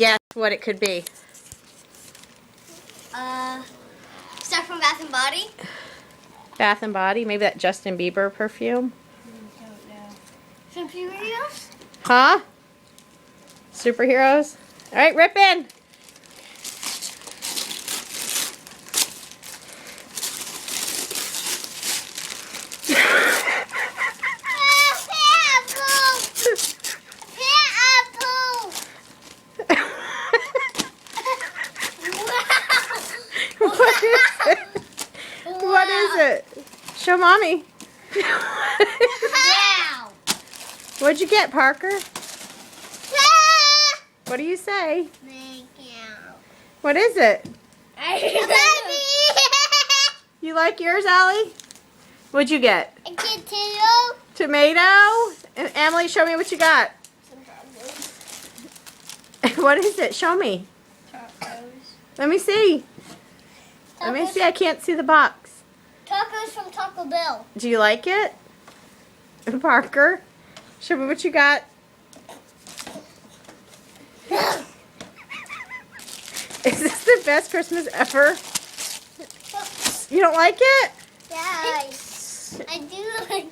guess what it could be. Stuff from Bath and Body. Bath and Body? Maybe that Justin Bieber perfume? I don't know. Some Cheerios? Huh? Superheroes? Alright, rip in! What is it? Show Mommy. Wow. What'd you get, Parker? What do you say? What is it? You like yours, Allie? What'd you get? A potato. Tomato? And Emily, show me what you got. What is it? Show me. Tacos. Let me see. Let me see. I can't see the box. Tacos from Taco Bell. Do you like it? Parker, show me what you got. Is this the best Christmas ever? You don't like it? Yes. I do like